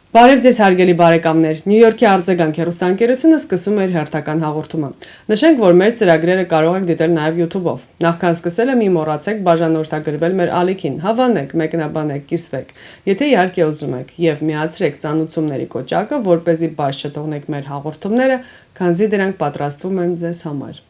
Բարև ձեզ հարգելի բարեկամներ, Նյու Յորքի արձագանք հեռուստաընկերությունը սկսում է իր հերթական հաղորդումը։ Նշենք, որ մեր ծրագրերը կարող եք դիտել նաև YouTube-ով։ Նախքան սկսելը մի մոռացեք բաժանորդագրվել մեր ալիքին, հավանեք, մեկնաբանեք, կիսվեք, եթե իհարկե ուզում եք, եւ միացրեք ծանուցումների կոճակը, որպեսզի բաց չթողնեք մեր հաղորդումները, քանզի դրանք պատրաստվում են ձեզ համար։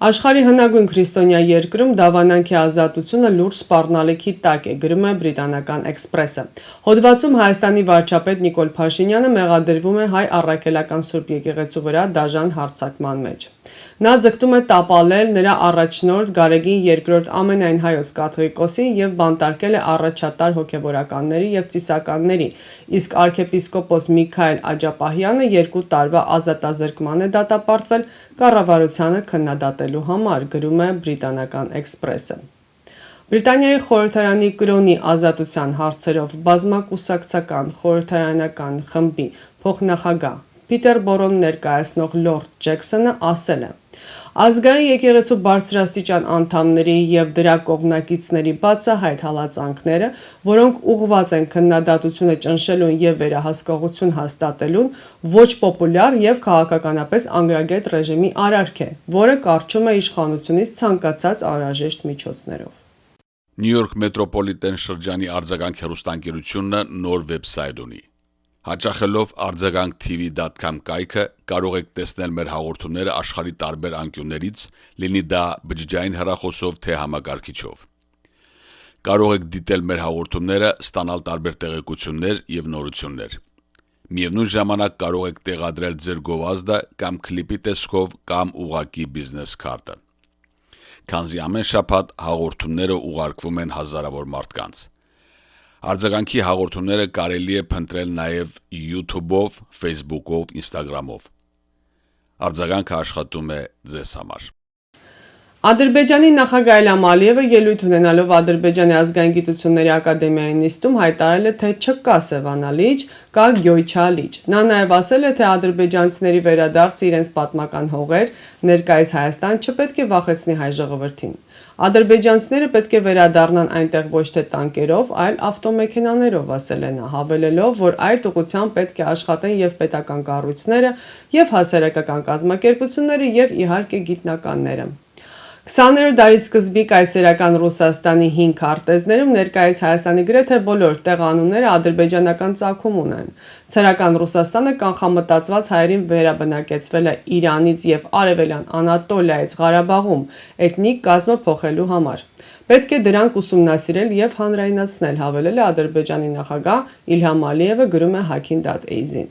Աշխարհի հնագույն քրիստոնյա երկրում դավանանքի ազատությունը լուրջ սպառնալիքի տակ է, գրում է բրիտանական Էքսպրեսը։ Հոդվածում Հայաստանի վարչապետ Նիկոլ Փաշինյանը մեղադրվում է հայ առաքելական Սուրբ եկեղեցու վրա դաժան հարձակման մեջ։ Նա ձգտում է տապալել նրա առաջնորդ Գարեգին II ամենայն հայոց կաթողիկոսին եւ բանտարկել է առաջատար հոգեվորականների եւ ծիսականների, իսկ arczepiskopos Միքայել Աջապահյանը 2 տարվա ազատազրկման է դատապարտվել կառավարությանը քննադատելու համար, գրում է բրիտանական Էքսպրեսը։ Բրիտանիայի խորհրդարանի կրոնի ազատության հարցերով բազմակուսակցական խորհրդարանական խմբի փոխնախագահ Փիթերբորոն ներկայացնող Լորդ Ջեքսոնը ասել է. Ազգային եկեղեցու բարձրաստիճան անդամների եւ դրա կողմնակիցների բացահայտ հալածանքները, որոնք ուղղված են քննադատությունը ճնշելուն եւ վերահսկողություն հաստատելուն, ոչ պոպուլյար եւ քաղաքականապես անգրագետ ռեժիմի արարք է, որը կարճում է իշխանությունից ցանկացած անհրաժեշտ միջոցներով։ Նյու Յորք մետրոպոլիտեն շրջանի արձագանք հեռուստաընկերությունը նոր վեբսայթ ունի։ Հաճախելով արձագանք.tv.com կայքը կարող եք տեսնել մեր հաղորդումները աշխարհի տարբեր անկյուններից, լինի դա բջջային հեռախոսով թե համակարգիչով։ Կարող եք դիտել մեր հաղորդումները, ստանալ տարբեր տեղեկություններ եւ նորություններ։ Միևնույն ժամանակ կարող եք տեղադրել ձեր գովազդը կամ կլիպի տեսքով կամ ուղղակի բիզնես քարտը։ Քանզի ամեն շաբաթ հաղորդումները ուղարկվում են հազարավոր մարդկանց։ Արձագանքի հաղորդումները կարելի է փնտրել նաև YouTube-ով, Facebook-ով, Instagram-ով։ Արձագանքը աշխատում է ձեզ համար։ Ադրբեջանի նախագահ Իլհամ Ալիևը ելույթ ունենալով Ադրբեջանի ազգային գիտությունների ակադեմիայի նիստում հայտարարել է, թե չկա Սևանալիճ, կա Գյոյչալիճ։ Նա նաև ասել է, թե ադրբեջանցիների վերադարձը իրենց պատմական հողեր, ներկայիս Հայաստան չպետք է վախեցնի հայ ժողովրդին։ Ադրբեջանցիները պետք է վերադառնան այնտեղ ոչ թե տանկերով, այլ ավտոմեքենաներով, ասել է նա, հավելելով, որ այդ ուղղությամբ պետք է աշխատեն եւ պետական կառույցները, եւ հասարակական կազմակերպությունները եւ իհարկե գիտնականները։ 20-րդ դարի սկզբի կայսերական Ռուսաստանի 5 արտեզներում ներկայիս Հայաստանի գրեթե բոլոր տեղանունները ադրբեջանական ծագում ունեն։ Ցարական Ռուսաստանը կանխամտածված հայերին վերաբնակեցվել է Իրանից եւ Արևելյան Անատոլիայից Ղարաբաղում էթնիկ կազմը փոխելու համար։ Պետք է դրանք ուսումնասիրել եւ հանրայնացնել, հավելել է Ադրբեջանի նախագահ Իլհամ Ալիևը, գրում է Hakin.az-ին։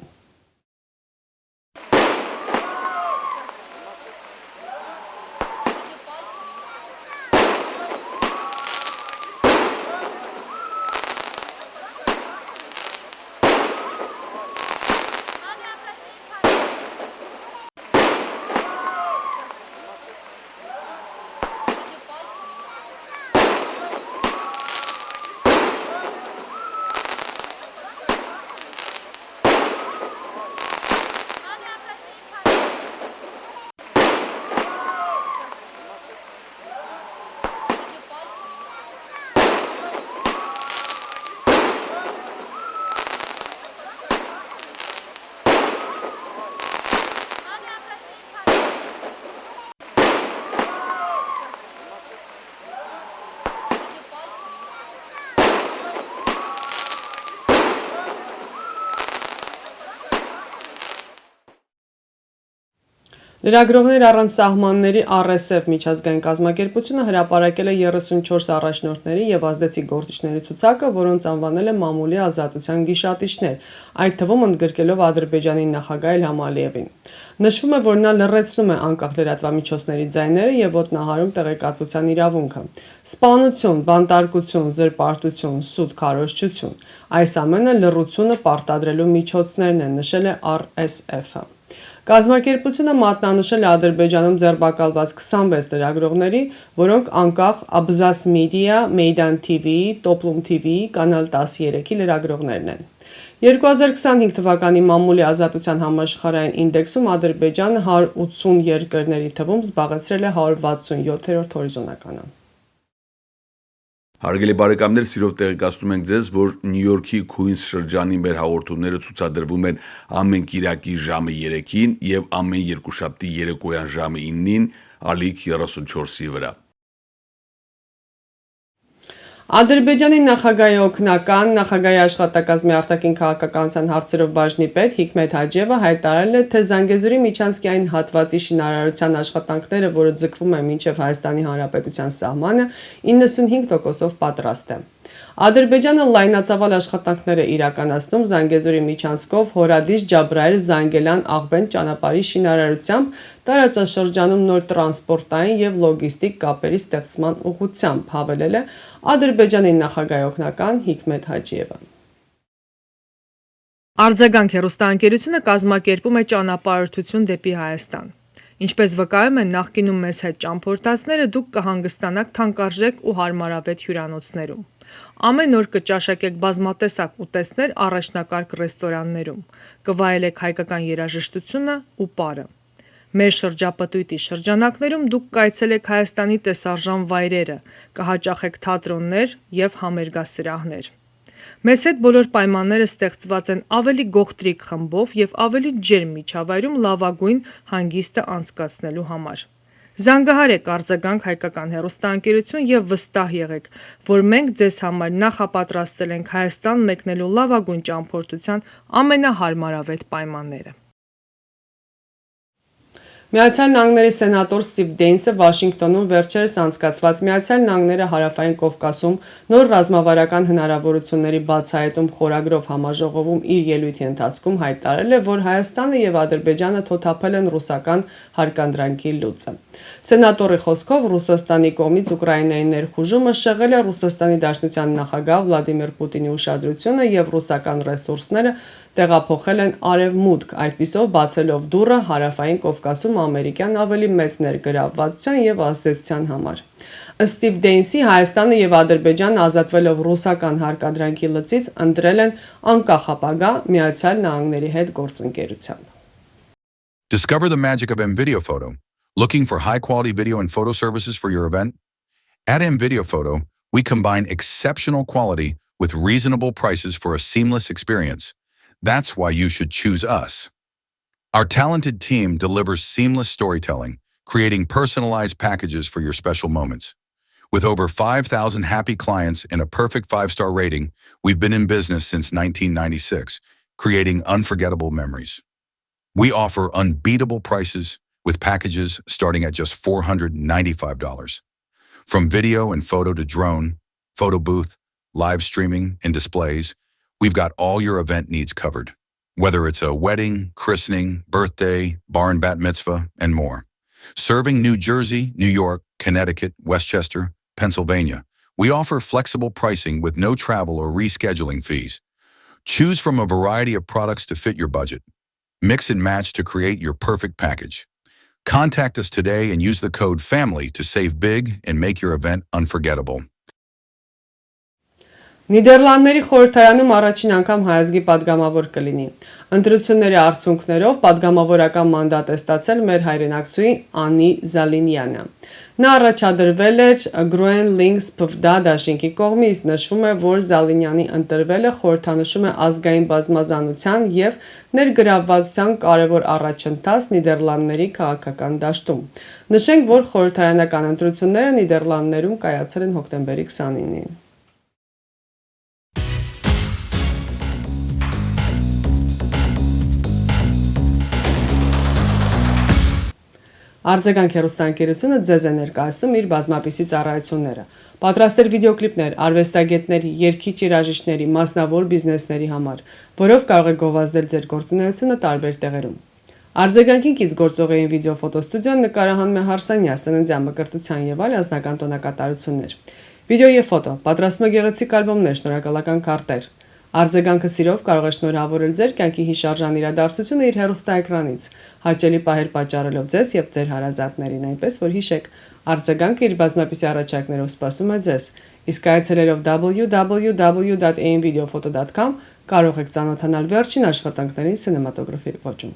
Լրագրողներ առանց սահմանների RSF միջազգային կազմակերպությունը հրապարակել է 34 առաջնորդների եւ ազդեցիկ գործիչների ցուցակը, որոնց անվանել է մամուլի ազատության գիշատիչներ, այդ թվում ընդգրկելով Ադրբեջանի նախագահ Իլհամ Ալիևին։ Նշվում է, որ նա լրացնում է անկախ լրատվամիջոցների ձայները եւ ոտնահարում տեղեկատվության իրավունքը։ Սպանություն, բանտարկություն, զրպարտություն, սուտ քարոզչություն։ Այս ամենը լռությունը պարտադրելու միջոցներն են, նշել է RSF-ը։ Կազմակերպությունը մատնանշել է Ադրբեջանում ձերբակալված 26 լրագրողների, որոնք անկախ Abzas Media, Meydan TV, Toplum TV, Կանալ 13-ի լրագրողներն են։ 2025 թվականի մամուլի ազատության համաշխարհային ինդեքսում Ադրբեջանը 180 երկրների թվում զբաղեցրել է 167-րդ հորիզոնականը։ Հարգելի բարեկամներ, սիրով տեղեկացնում ենք ձեզ, որ Նյու Յորքի Քուինս շրջանի մեր հաղորդումները ցուցադրվում են ամեն կիրակի ժամը 3-ին եւ ամեն երկուշաբթի երեկոյան ժամը 9-ին Ալիք 34-ի վրա։ Ադրբեջանի նախագահի օգնական, նախագահի աշխատակազմի արտաքին քաղաքականության հարցերով բաժնի պետ Հիկմետ Հաջիևը հայտարարել է, թե Զանգեզուրի միջանցքային հատվածի շինարարության աշխատանքները, որը ձգվում է մինչև Հայաստանի Հանրապետության սահմանը, 95%-ով պատրաստ է։ Ադրբեջանը լայնածավալ աշխատանքներ է իրականացնում Զանգեզուրի միջանցքով Հորադիս Ջաբրայել-Զանգելան-Աղբենդ ճանապարհի շինարարությամբ, տարածաշրջանում նոր տրանսպորտային եւ լոգիստիկ կապերի ստեղծման ուղղությամբ, հավելել է Ադրբեջանի նախագահի օգնական Հիկմետ Հաջիևը։ Արձագանք հեռուստաընկերությունը կազմակերպում է ճանապարհորդություն դեպի Հայաստան։ Ինչպես վկայում են նախկինում մեզ հետ ճամփորդածները, դուք կհանգստանաք թանկարժեք ու հարմարավետ հյուրանոցներում։ Ամեն օր կճաշակեք բազմատեսակ ուտեստներ առաջնակարգ ռեստորաններում, կվայելեք հայկական երաժշտությունը ու պարը։ Մեր շրջապտույտի շրջանակներում դուք կայցելեք Հայաստանի տեսարժան վայրերը, կհաճախեք թատրոններ և համերգասրահներ։ Մեզ հետ բոլոր պայմանները ստեղծված են ավելի գողտրիկ խմբով և ավելի ջերմ միջավայրում լավագույն հանգիստը անցկացնելու համար։ Զանգահարեք Արձագանք հայկական հեռուստաընկերություն և վստահ եղեք, որ մենք ձեզ համար նախապատրաստել ենք Հայաստան մեկնելու լավագույն ճամփորդության ամենահարմարավետ պայմանները։ Միացյալ Նահանգների սենատոր Սթիվ Դեյնսը Վաշինգտոնում վերջերս անցկացված Միացյալ Նահանգները Հարավային Կովկասում նոր ռազմավարական հնարավորությունների բացահայտում խորագրով համաժողովում իր ելույթի ընթացքում հայտարարել է, որ Հայաստանը եւ Ադրբեջանը թոթափել են ռուսական հարկանդրանքի լուծը։ Սենատորի խոսքով Ռուսաստանի կողմից Ուկրաինայի ներխուժումը շեղել է Ռուսաստանի Դաշնության նախագահ Վլադիմիր Պուտինի ուշադրությունը եւ ռուսական ռեսուրսները տեղափոխել են արևմուտք, այդպիսով բացելով դուռը Հարավային Կովկասում ամերիկյան ավելի մեծ ներգրավվածության եւ ազդեցության համար։ Ըստ Սթիվ Դեյնսի, Հայաստանը եւ Ադրբեջանը ազատվելով ռուսական հարկադրանքի լծից ընտրել են անկախ ապագա Միացյալ Նահանգների հետ գործընկերությամբ։ Discover the magic of M-Video Photo. Looking for high-quality video and photo services for your event? At M-Video Photo, we combine exceptional quality with reasonable prices for a seamless experience. That's why you should choose us. Our talented team delivers seamless storytelling, creating personalized packages for your special moments. With over 5,000 happy clients and a perfect 5-star rating, we've been in business since 1996, creating unforgettable memories. We offer unbeatable prices with packages starting at just $495. From video and photo to drone, photo booth, live streaming, and displays, we've got all your event needs covered. Whether it's a wedding, christening, birthday, bar and bat mitzvah, and more. Serving New Jersey, New York, Connecticut, Westchester, Pennsylvania, we offer flexible pricing with no travel or rescheduling fees. Choose from a variety of products to fit your budget. Mix and match to create your perfect package. Contact us today and use the code FAMILY to save big and make your event unforgettable. Նիդերլանդների խորհրդարանում առաջին անգամ հայազգի падգամավոր կլինի։ Ընտրությունների արդյունքներով падգամավորական մանդատ է ստացել մեր հայրենակցուհի Անի Զալինյանը։ Նա առաջադրվել էր Groen Links PvdA դաշինքի կողմից, նշվում է, որ Զալինյանի ընտրվելը խորհրդանշում է ազգային բազմազանության եւ ներգրավվածության կարևոր առաջընթաց Նիդերլանդների քաղաքական դաշտում։ Նշենք, որ խորհրդարանական ընտրությունները Նիդերլանդներում կայացել են հոկտեմբերի 29-ին։ Արձագանք հեռուստաընկերությունը ձեզ է ներկայացնում իր բազմապիսի ծառայությունները։ Պատրաստել վիդեոկլիպներ արվեստագետների, երգիչ երաժիշտների, մասնավոր բիզնեսների համար, որով կարող եք գովազդել ձեր գործունեությունը տարբեր տեղերում։ Արձագանքին կից գործողային վիդեոֆոտոստուդիոն նկարահանում է Հարսանյա, սննդյան մկրտության եւ այլ անձնական տոնակատարություններ։ Վիդեո եւ ֆոտո, պատրաստում է գեղեցիկ ալբոմներ, շնորհակալական քարտեր։ Արձագանքը սիրով կարող է շնորհավորել ձեր կյանքի հիշարժան իրադարձությունը իր հեռուստաէկրանից, հաճելի պահեր պատճառելով ձեզ եւ ձեր հարազատներին, այնպես որ հիշեք, արձագանքը իր բազմապիսի առաջարկներով սպասում է ձեզ, իսկ այցելելով www.amvideophoto.com Կարող եք ծանոթանալ վերջին աշխատանքներին սինեմատոգրաֆի ոճում։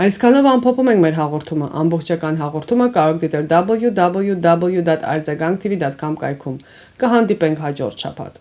Այսքանով ամփոփում ենք մեր հաղորդումը։ Ամբողջական հաղորդումը կարող դիտել www.arzaganktv.com կայքում։ Կհանդիպենք հաջորդ շաբաթ։